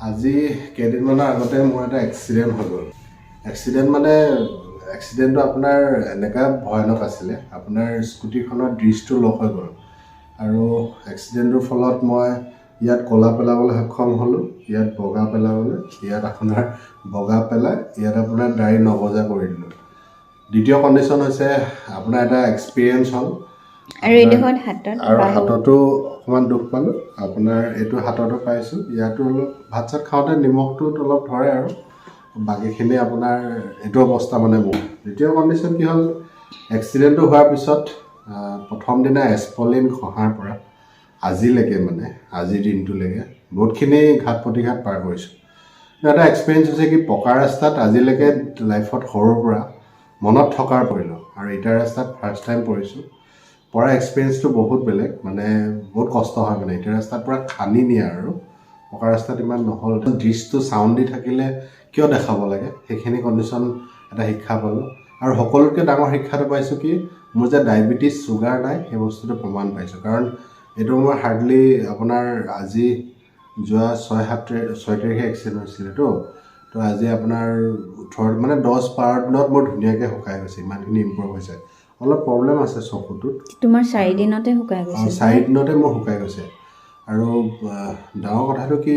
আজি কেইদিনমানৰ আগতে মোৰ এটা এক্সিডেণ্ট হৈ গ'ল। এক্সিডেণ্টটো আপোনাৰ এনেকুৱা ভয়ানক আছিলে, আপোনাৰ স্কুটিখনৰ ডিছটো লক হৈ গ'ল আৰু এক্সিডেণ্টটোৰ ফলত মই ইয়াত ক'লা পেলাবলৈ সক্ষম হ'লোঁ, ইয়াত বগা পেলাবলৈ, ইয়াত আপোনাৰ বগা পেলাই ইয়াত আপোনাৰ দাড়ি নগজা কৰি দিলোঁ। দ্বিতীয় কণ্ডিশ্যন হৈছে আপোনাৰ এটা এক্সপিৰিয়েঞ্চ হ'ল আৰু হাততো অকণমান দুখ পালোঁ। আপোনাৰ এইটো হাততো পাইছোঁ, ইয়াতো অলপ ভাত চাত খাওঁতে নিমখটোত অলপ ধৰে আৰু বাকীখিনি আপোনাৰ এইটো অৱস্থা মানে মোৰ। দ্বিতীয় কণ্ডিশ্যন কি হ'ল, এক্সিডেণ্টটো হোৱাৰ পিছত প্ৰথম দিনা এছপলিন খহাৰ পৰা আজিলৈকে মানে আজিৰ দিনটোলৈকে বহুতখিনি ঘাট প্ৰতিঘাত পাৰ কৰিছোঁ। এটা এক্সপিৰিয়েঞ্চ হৈছে কি পকা ৰাস্তাত আজিলৈকে লাইফত সৰুৰ পৰা মনত থকাৰ পৰিলোঁ আৰু ইটা ৰাস্তাত ফাৰ্ষ্ট টাইম পৰিছোঁ। পৰা এক্সপিৰিয়েঞ্চটো বহুত বেলেগ, মানে বহুত কষ্ট হয় মানে ইটা ৰাস্তাত পূৰা খান্দি নিয়ে আৰু পকা ৰাস্তাত ইমান নহ'ল। ডিছটো চাউণ্ড দি থাকিলে কিয় দেখাব লাগে সেইখিনি কণ্ডিশ্যন এটা শিক্ষা পালোঁ। আৰু সকলোতকৈ ডাঙৰ শিক্ষাটো পাইছোঁ কি মোৰ যে ডায়েবেটিছ চুগাৰ নাই সেই বস্তুটো প্ৰমাণ পাইছোঁ। কাৰণ এইটো মোৰ হাৰ্ডলি আপোনাৰ আজি যোৱা 6 তাৰিখে এক্সিডেণ্ট হৈছিলেতো, তো আজি আপোনাৰ 18 মানে 10 12 দিনত মোৰ ধুনীয়াকৈ শুকাই গৈছে, ইমানখিনি ইম্প্ৰুভ হৈছে। অলপ প্ৰব্লেম আছে চকুটোত। তোমাৰ 4 দিনতে শুকাই গৈছে? 4 দিনতে মোৰ শুকাই গৈছে। আৰু ডাঙৰ কথাটো কি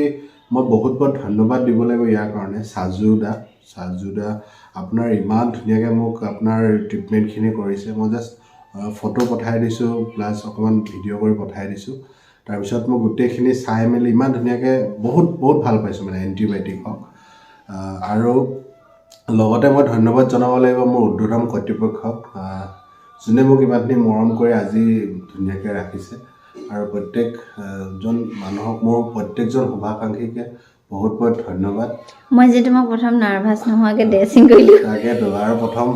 মই বহুত ধন্যবাদ দিব লাগিব ইয়াৰ কাৰণে সাজু দা আপোনাৰ ইমান ধুনীয়াকৈ মোক আপোনাৰ ট্ৰিটমেণ্টখিনি কৰিছে। মই জাষ্ট ফটো পঠাই দিছোঁ প্লাছ অকণমান ভিডিঅ' কৰি পঠাই দিছোঁ। তাৰপিছত মই গোটেইখিনি চাই মেলি ইমান ধুনীয়াকৈ বহুত ভাল পাইছোঁ, মানে এণ্টিবায়'টিক হওক। আৰু লগতে মই ধন্যবাদ জনাব লাগিব মোৰ ঊৰ্ধ্বতম কৰ্তৃপক্ষক, যোনে মোক ইমানখিনি মৰম কৰি আজি ধুনীয়াকৈ ৰাখিছে। আৰু প্ৰত্যেকজন মানুহক মোৰ প্ৰত্যেকজন শুভাকাংক্ষীকে বহুত ধন্যবাদ। মই যে তোমাক প্ৰথম নাৰ্ভাছ নোহোৱাকৈ ড্ৰেছিং কৰিলোঁ। তাকেতো, আৰু প্ৰথম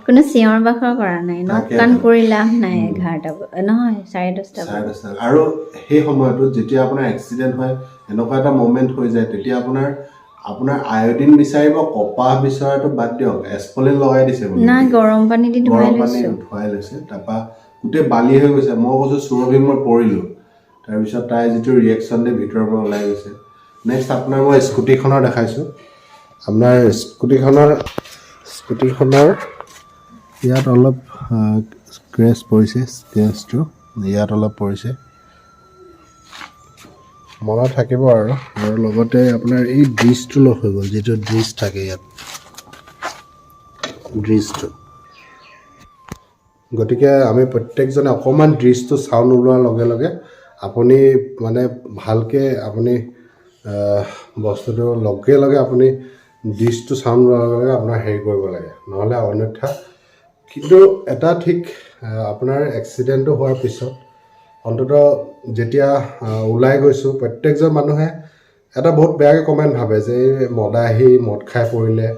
কোনো চিঞৰ বাখৰ কৰা নাই, নখ কাণ কৰি লাভ নাই। 11টা নহয় 10:30 আৰু সেই সময়টোত যেতিয়া আপোনাৰ এক্সিডেণ্ট হয় এনেকুৱা এটা মুভমেণ্ট হৈ যায়, তেতিয়া আপোনাৰ আয়ডিন বিচাৰিব, কপাহ বিচৰাটো বাদ দিয়ক, এছপলিন লগাই দিছে না গৰম পানী দি ধুৱাই লৈছে। তাৰপৰা গোটেই বালি হৈ গৈছে। মই কৈছোঁ সুৰভি মই পৰিলোঁ। তাৰপিছত তাই যিটো ৰিয়েকশ্যন দি ভিতৰৰ পৰা ওলাই গৈছে। নেক্সট আপোনাৰ মই স্কুটিখনৰ দেখাইছোঁ। আপোনাৰ স্কুটিখনৰ ইয়াত অলপ স্ক্ৰেচ পৰিছে, স্ক্ৰেচটো ইয়াত অলপ পৰিছে, মনত থাকিব। আৰু লগতে আপোনাৰ এই ডিছটো লগ হৈ গ'ল, যিটো ডিছ থাকে ইয়াত ডিছটো। গতিকে আমি প্ৰত্যেকজনে অকণমান ডিছটো চাউণ্ড ওলোৱাৰ লগে লগে আপুনি মানে ভালকৈ আপুনি বস্তুটো লগে আপুনি ডিছটো চাউণ্ড ওলোৱাৰ লগে আপোনাৰ হেৰি কৰিব লাগে, নহ'লে অন্যথা। কিন্তু এটা ঠিক আপোনাৰ এক্সিডেণ্টটো হোৱাৰ পিছত অন্ততঃ যেতিয়া ওলাই গৈছোঁ, প্ৰত্যেকজন মানুহে এটা বহুত বেয়াকৈ কমেণ্ট ভাবে যে মদ খাই পৰিলে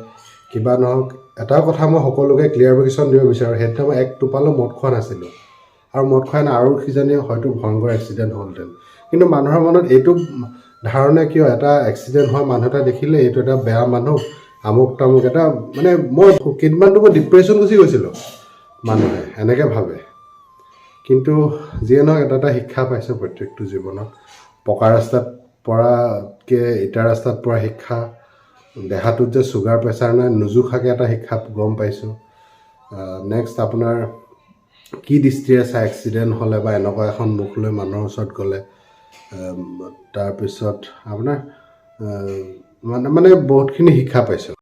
কিবা নহওক। এটা কথা মই সকলোকে ক্লিয়াৰিফিকেশ্যন দিব বিচাৰোঁ, সেইদিনা মই এক টোপালো মদ খোৱা নাছিলোঁ। আৰু মদ খোৱা নাই আৰু কিজানি হয়তো ভয়ংকৰ এক্সিডেণ্ট হ'লহেঁতেন। কিন্তু মানুহৰ মনত এইটো ধাৰণা কিয়, এটা এক্সিডেণ্ট হোৱা মানুহ এটা দেখিলে এইটো এটা বেয়া মানুহ, আমুক তামুক এটা, মানে মই কেইদিনমানটো মই ডিপ্ৰেশ্যন গুচি গৈছিলোঁ, মানুহে এনেকৈ ভাবে। কিন্তু যিয়ে নহওক এটা শিক্ষা পাইছোঁ প্ৰত্যেকটো জীৱনত। পকা ৰাস্তাত পৰাতকৈ ইটা ৰাস্তাত পৰা শিক্ষা, দেহাটোত যে চুগাৰ প্ৰেছাৰ নাই নোজোখাকৈ এটা শিক্ষা গম পাইছোঁ। নেক্সট আপোনাৰ কি দৃষ্টিৰে চাই এক্সিডেণ্ট হ'লে বা এনেকুৱা এখন মুখ লৈ মানুহৰ ওচৰত গ'লে। তাৰপিছত আপোনাৰ মানে বহুতখিনি শিক্ষা পাইছোঁ।